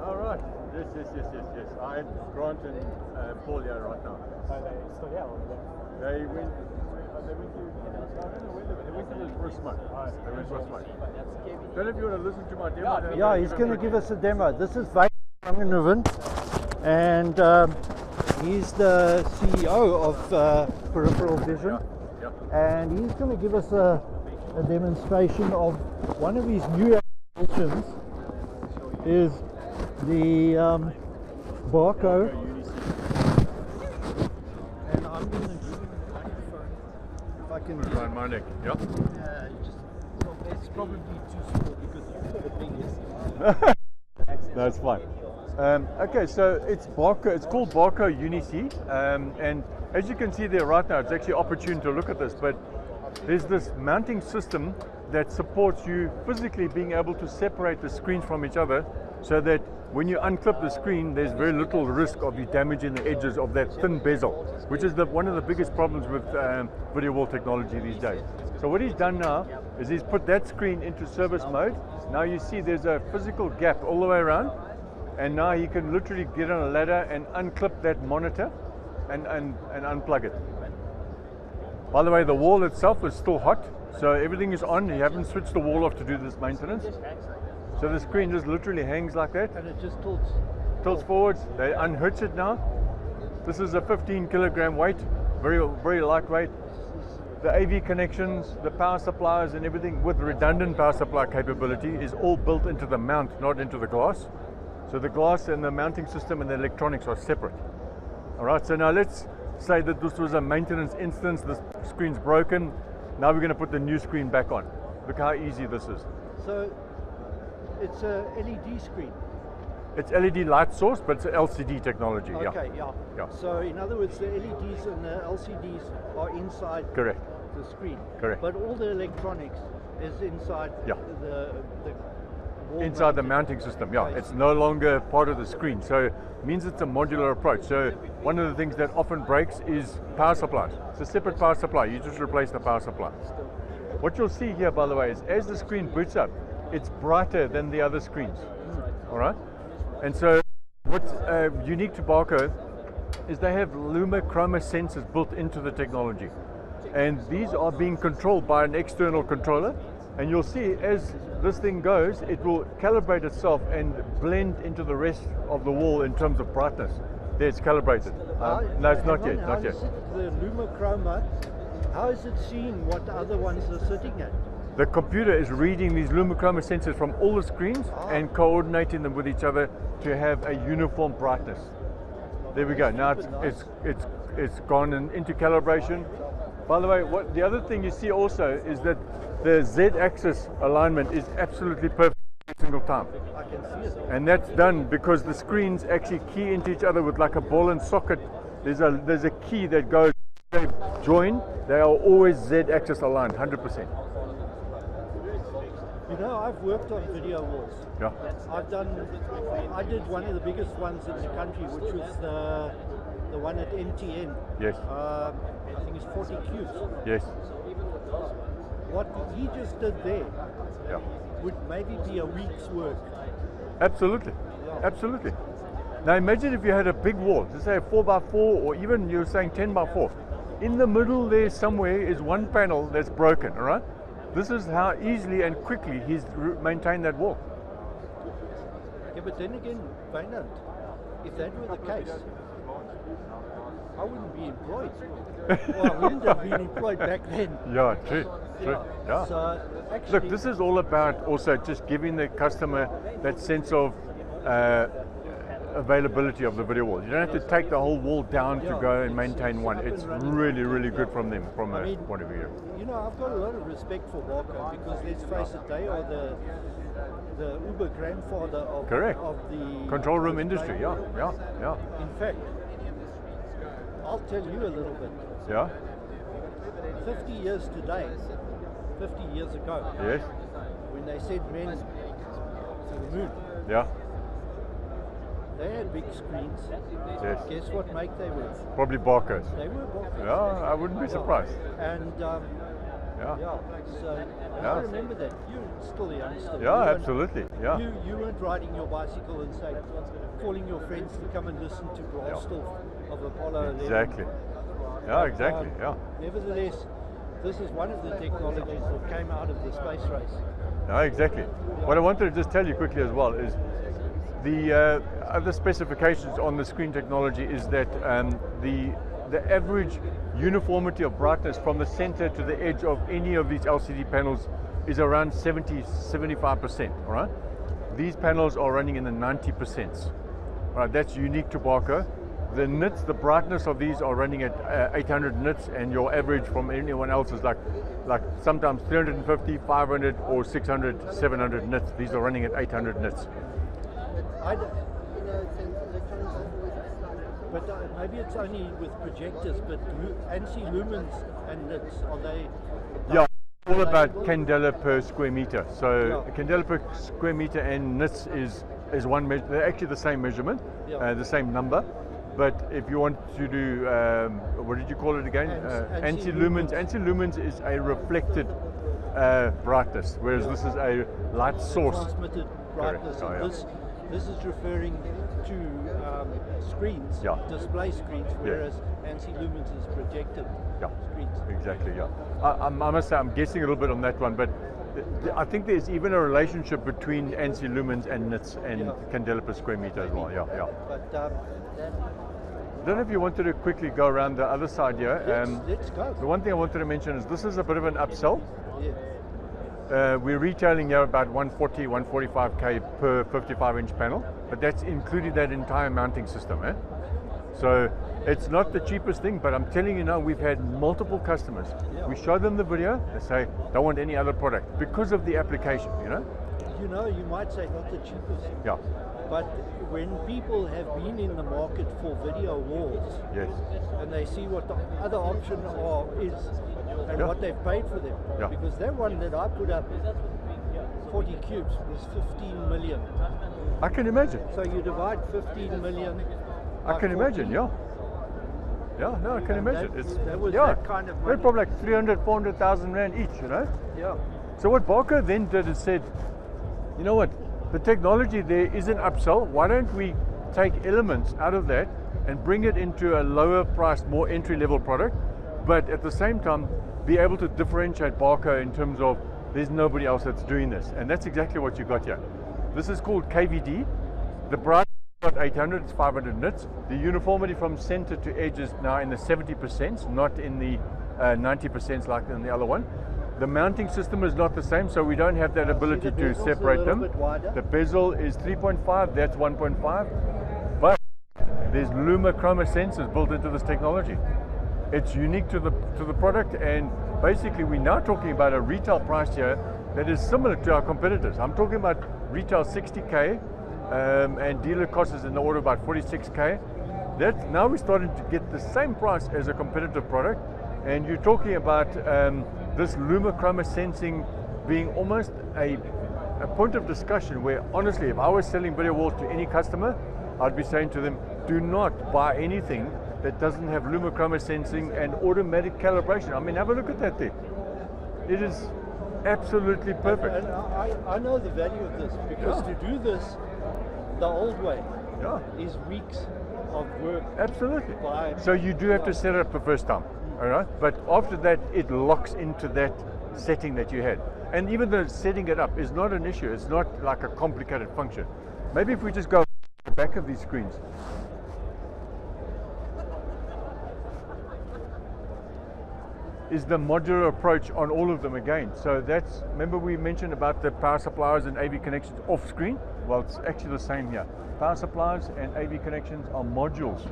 All right. Yes. I'm Grant and Paul here right now. They still here? They went to, I don't know when they went to for a smoke. They went for a smoke. Don't know if you want to listen to my demo. Yeah, he's going to give us a demo. This is Wynand from Langenhoven, and he's the CEO of Peripheral Vision, and he's going to give us a demonstration of one of his new applications. Is the Barco, and I'm going to give him the microphone if I can. Around my neck. Yeah. It's probably too small because you're the biggest. No, it's fine. Okay, so it's Barco. It's called Barco UniC, and as you can see there right now, it's actually opportune to look at this. But there's this mounting system that supports you physically being able to separate the screens from each other, so that when you unclip the screen, there's very little risk of you damaging the edges of that thin bezel, which is one of the biggest problems with video wall technology these days. So what he's done now is he's put that screen into service mode. Now you see there's a physical gap all the way around, and now he can literally get on a ladder and unclip that monitor and unplug it. By the way, the wall itself is still hot, so everything is on. You haven't switched the wall off to do this maintenance. So the screen just literally hangs like that. And it just tilts. Tilts forwards. They unhitch it now. This is a 15 kilogram weight, very lightweight. The AV connections, the power supplies and everything with redundant power supply capability is all built into the mount, not into the glass. So the glass and the mounting system and the electronics are separate. All right, so now let's say that this was a maintenance instance. The screen's broken. Now we're going to put the new screen back on. Look how easy this is. So it's a LED screen. It's LED light source, but it's LCD technology. Okay, yeah. So in other words, the LEDs and the LCDs are inside Correct. the screen. Correct. But all the electronics is inside the wall inside the mounted. mounting system. Yeah, it's no longer part of the screen. So it means it's a modular approach. So one of the things that often breaks is power supplies. It's a separate power supply. You just replace the power supply. What you'll see here, by the way, is as the screen boots up, it's brighter than the other screens. All right. And so what's unique to Barco is they have Luma-Chroma sensors built into the technology. And these are being controlled by an external controller. And you'll see as this thing goes, it will calibrate itself and blend into the rest of the wall in terms of brightness. There, it's calibrated. No, it's not yet. Not yet. The Luma-Chroma, how is it seeing what the other ones are sitting at? The computer is reading these Luma-Chroma sensors from all the screens and coordinating them with each other to have a uniform brightness. There we go. Now it's gone into calibration. By the way, the other thing you see also is that the Z-axis alignment is absolutely perfect every single time. I can see it. And that's done because the screens actually key into each other with like a ball and socket. There's a key that goes, they join, they are always Z-axis aligned, 100%. You know, I've worked on video walls. Yeah. I did one of the biggest ones in the country, which was the one at NTN. Yes. I think it's 40 cubes. Yes. What he just did there Yeah. would maybe be a week's work. Absolutely. Yeah. Absolutely. Now imagine if you had a big wall, let's say a 4x4, or even you're saying 10x4. In the middle there somewhere is one panel that's broken, all right? This is how easily and quickly he's maintained that wall. Yeah, but then again, Wynand, if that were the case, I wouldn't be employed. Well, I wouldn't have been employed back then. Yeah, true. Yeah. So actually, Look, this is all about also just giving the customer that sense of availability of the video wall. You don't have to take the whole wall down to go and maintain one. It's really, really good from them, from a point of view. You know, I've got a lot of respect for Barco because let's face it, they are the Uber grandfather of the control room industry. Yeah. In fact, I'll tell you a little bit. Yeah. 50 years today, 50 years ago, Yes. when they sent men to the moon, Yeah. they had big screens. Yes. Guess what make they were? Probably Barcos. They were Barcos. Yeah, I wouldn't be surprised. And Yeah. So I remember that. You're still a youngster. Yeah, absolutely. Yeah. You weren't riding your bicycle and say, calling your friends to come and listen to blast off of Apollo 11. Exactly. Yeah, exactly. Yeah. Nevertheless, this is one of the technologies that came out of the space race. No, exactly. What I wanted to just tell you quickly as well is the other specifications on the screen technology is that the average uniformity of brightness from the center to the edge of any of these LCD panels is around 75%. All right. These panels are running in the 90%. All right. That's unique to Barco. The nits, the brightness of these are running at 800 nits, and your average from anyone else is like sometimes 350, 500, or 600, 700 nits. These are running at 800 nits. But maybe it's only with projectors, but ANSI lumens and nits, are they? Yeah, all about candela per square meter. So candela per square meter and nits is one measure. They're actually the same measurement, the same number. But if you want to do, what did you call it again? ANSI lumens. ANSI lumens is a reflected brightness, whereas this is a light source. Transmitted brightness. This is referring to screens, display screens, whereas ANSI lumens is projected screens. Exactly, yeah. I must say I'm guessing a little bit on that one, but I think there's even a relationship between ANSI lumens and nits and candela per square meter as well, But, I don't know if you wanted to quickly go around the other side here. Let's go. The one thing I wanted to mention is this is a bit of an upsell. Yeah. We're retailing here about 140, 145k per 55-inch panel, but that's including that entire mounting system. So it's not the cheapest thing, but I'm telling you now, we've had multiple customers. We show them the video, they say, don't want any other product because of the application, you know? You might say not the cheapest. Yeah. But when people have been in the market for video walls, and they see what the other option is, and what they've paid for them, because that one that I put up, 40 cubes, was 15 million. I can imagine. So you divide 15 million. I can imagine, Yeah, no, I can imagine. That was that kind of money. They're probably like 300, 400,000 rand each, you know? Yeah. So what Barco then did is said, you know what? The technology there is an upsell. Why don't we take elements out of that and bring it into a lower priced, more entry-level product, but at the same time be able to differentiate Barco in terms of there's nobody else that's doing this. And that's exactly what you got here. This is called KVD. The brightness is not 800, it's 500 nits. The uniformity from center to edge is now in the 70%, not in the 90% like in the other one. The mounting system is not the same, so we don't have that ability to separate them. The bezel is 3.5, that's 1.5, but there's Luma chroma sensors built into this technology. It's unique to the product, and basically we're now talking about a retail price here that is similar to our competitors. I'm talking about retail 60k, and dealer cost is in the order of about 46k. Now we're starting to get the same price as a competitive product, and you're talking about this Luma chroma sensing being almost a point of discussion where, honestly, if I was selling video walls to any customer, I'd be saying to them, do not buy anything that doesn't have Luma chroma sensing and automatic calibration. I mean, have a look at that thing. It is absolutely perfect. And I know the value of this, because to do this the old way is weeks of work. Absolutely. So you do have to set it up the first time. All right, but after that, it locks into that setting that you had. And even though setting it up is not an issue, it's not like a complicated function. Maybe if we just go to the back of these screens. Is the modular approach on all of them again. So that's, remember we mentioned about the power supplies and AV connections off screen? Well, it's actually the same here. Power supplies and AV connections are modules,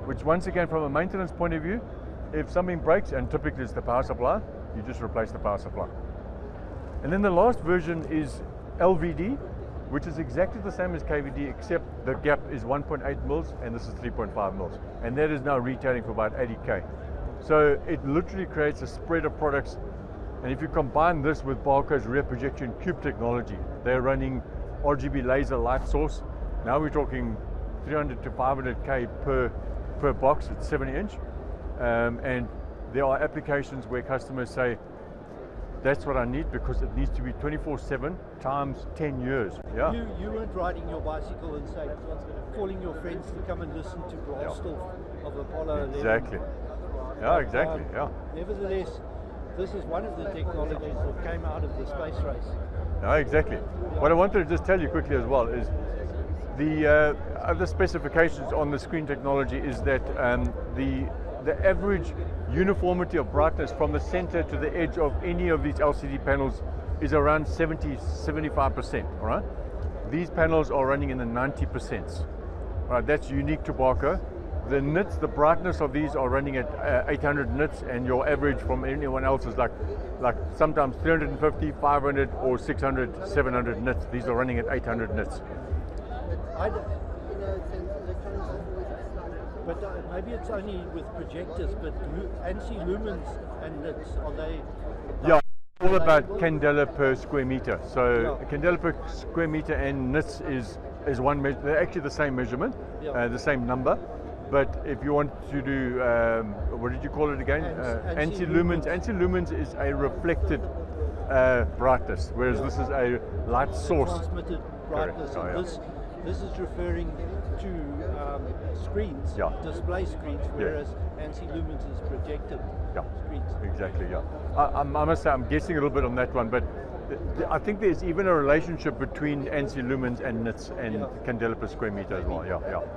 which once again, from a maintenance point of view, if something breaks, and typically it's the power supply, you just replace the power supply. And then the last version is LVD, which is exactly the same as KVD, except the gap is 1.8 mils and this is 3.5 mils. And that is now retailing for about 80k. So it literally creates a spread of products. And if you combine this with Barco's rear projection cube technology, they're running RGB laser light source. Now we're talking 300 to 500k per box. It's 70 inch. And there are applications where customers say, that's what I need, because it needs to be 24/7 times 10 years. Yeah. You weren't riding your bicycle and say, calling your friends to come and listen to blast off of Apollo 11. Exactly. Yeah, exactly. Yeah. Nevertheless, this is one of the technologies that came out of the space race. No, exactly. What I wanted to just tell you quickly as well is the other specifications on the screen technology is that the average uniformity of brightness from the center to the edge of any of these LCD panels is around 75%. All right, these panels are running in the 90%. All right, that's unique to Barco. The nits, the brightness of these are running at 800 nits, and your average from anyone else is like sometimes 350, 500, or 600, 700 nits. These are running at 800 nits. But maybe it's only with projectors, but ANSI lumens and nits, are they? Yeah, all about candela per square meter. So candela per square meter and nits is one measure. They're actually the same measurement, the same number. But if you want to do, what did you call it again? ANSI lumens. ANSI lumens is a reflected brightness, whereas this is a light source. Transmitted brightness. This is referring to screens, display screens, whereas ANSI lumens is projected screens. Exactly, yeah. I must say I'm guessing a little bit on that one, but I think there's even a relationship between ANSI lumens and nits and candela per square meter as well.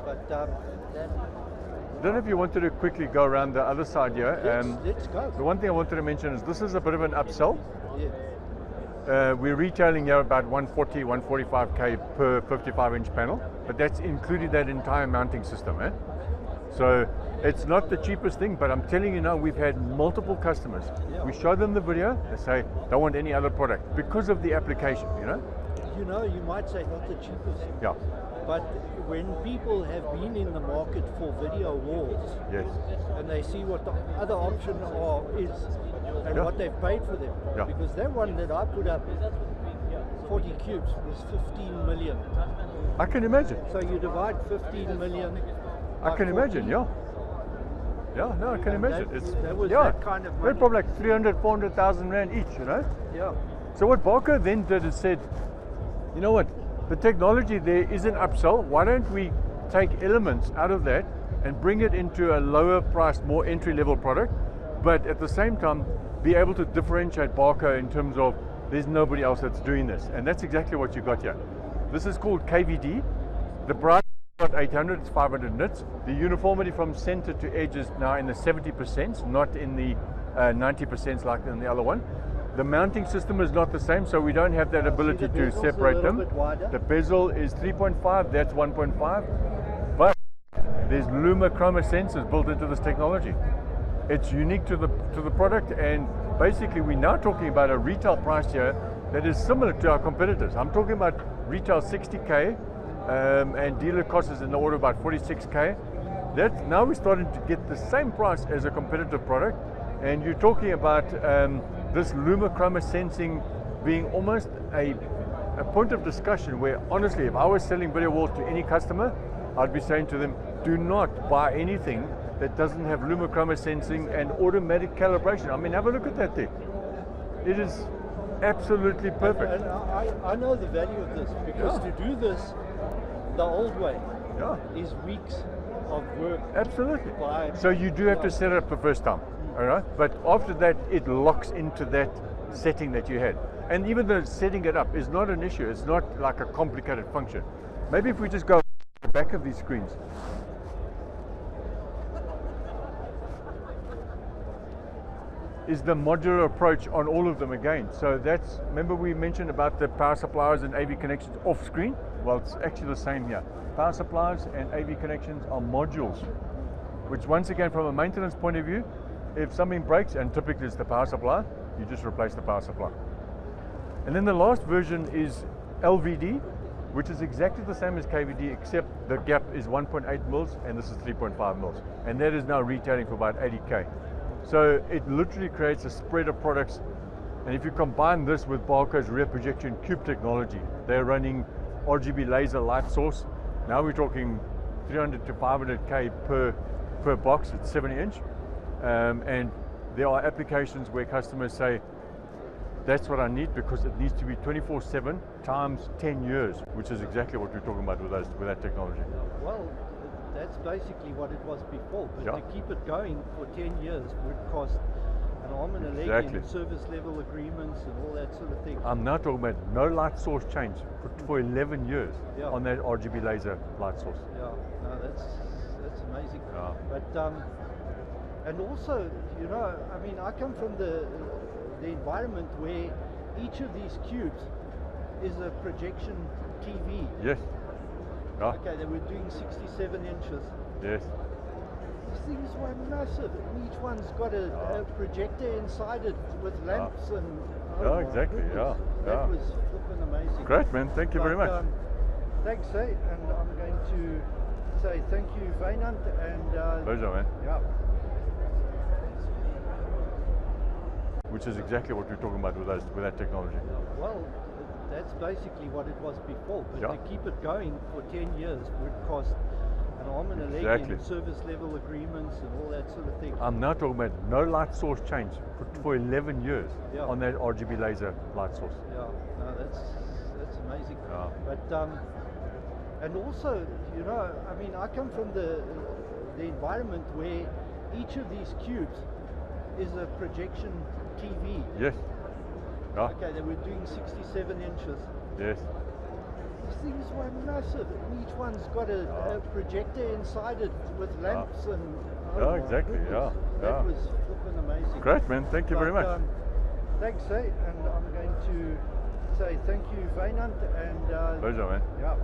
But I don't know if you wanted to quickly go around the other side here. Let's go. The one thing I wanted to mention is this is a bit of an upsell. Yeah. We're retailing here about 140, 145k per 55-inch panel, but that's including that entire mounting system. So it's not the cheapest thing, but I'm telling you now, we've had multiple customers. We show them the video, they say, don't want any other product because of the application, you know? You might say not the cheapest. Yeah. But when people have been in the market for video walls, and they see what the other option is, and what they've paid for them, because that one that I put up, 40 cubes, was 15 million. I can imagine. So you divide 15 million. I can imagine, Yeah, no, I can imagine. That was that kind of money. They're probably like 300, 400,000 rand each, you know? Yeah. So what Barco then did is said, you know what, the technology there is an upsell. Why don't we take elements out of that and bring it into a lower priced, more entry level product, but at the same time be able to differentiate Barco in terms of there's nobody else that's doing this. And that's exactly what you got here. This is called KVD. The brightness is not 800, it's 500 nits. The uniformity from center to edge is now in the 70%, not in the 90% like in the other one. The mounting system is not the same, so we don't have that ability to separate them. The bezel is 3.5, that's 1.5, but there's Luma chroma sensors built into this technology. It's unique to the product, and basically we're now talking about a retail price here that is similar to our competitors. I'm talking about retail 60k, and dealer cost is in the order of about 46k. Now we're starting to get the same price as a competitive product, and you're talking about this Luma chroma sensing being almost a point of discussion where, honestly, if I was selling video walls to any customer, I'd be saying to them, do not buy anything that doesn't have Luma chroma sensing and automatic calibration. I mean, have a look at that thing. It is absolutely perfect. And I know the value of this, because to do this the old way is weeks of work. Absolutely. So you do have to set it up the first time. All right, but after that, it locks into that setting that you had. And even though setting it up is not an issue, it's not like a complicated function. Maybe if we just go to the back of these screens. Is the modular approach on all of them again. So that's, remember we mentioned about the power supplies and AV connections off screen? Well, it's actually the same here. Power supplies and AV connections are modules, which once again, from a maintenance point of view, if something breaks, and typically it's the power supply, you just replace the power supply. And then the last version is LVD, which is exactly the same as KVD, except the gap is 1.8 mils and this is 3.5 mils. And that is now retailing for about 80k. So it literally creates a spread of products. And if you combine this with Barco's rear projection cube technology, they're running RGB laser light source. Now we're talking 300 to 500k per box. It's 70 inch. And there are applications where customers say, That's what I need, because it needs to be 24/7 times 10 years, which is exactly what we're talking about with that technology. Well, that's basically what it was before, but Yeah. to keep it going for 10 years would cost an arm and a leg Exactly. in service level agreements and all that sort of thing. I'm now talking about no light source change for 11 years Yeah. on that RGB laser light source. Yeah, no, that's amazing. Yeah. But and also, you know, I mean, I come from the environment where each of these cubes is a projection TV. Yes. Yeah. Okay, they were doing 67 inches. Yes. These things were massive, and each one's got a projector inside it with lamps and. Yeah, my exactly, goodness, yeah, That yeah. was flipping amazing. Great, man. Thank you very But, much. Thanks, eh? And I'm going to say thank you, Wynand, and Pleasure, man. yeah. Which is exactly what we're talking about with that technology. Well, that's basically what it was before, but Yeah. to keep it going for 10 years would cost an arm and a leg Exactly. in service level agreements and all that sort of thing. I'm now talking about no light source change for 11 years Yeah. on that RGB laser light source. Yeah, no, that's amazing. Yeah. But and also, you know, I mean, I come from the environment where each of these cubes is a projection TV. Yes. Yeah. Okay, they were doing 67 inches. Yes. These things were massive, and each one's got a projector inside it with lamps and. Yeah, my exactly, goodness, yeah, That yeah. was flipping amazing. Great, man. Thank you very But, much. Thanks, eh? And I'm going to say thank you, Wynand, and Pleasure, man. yeah.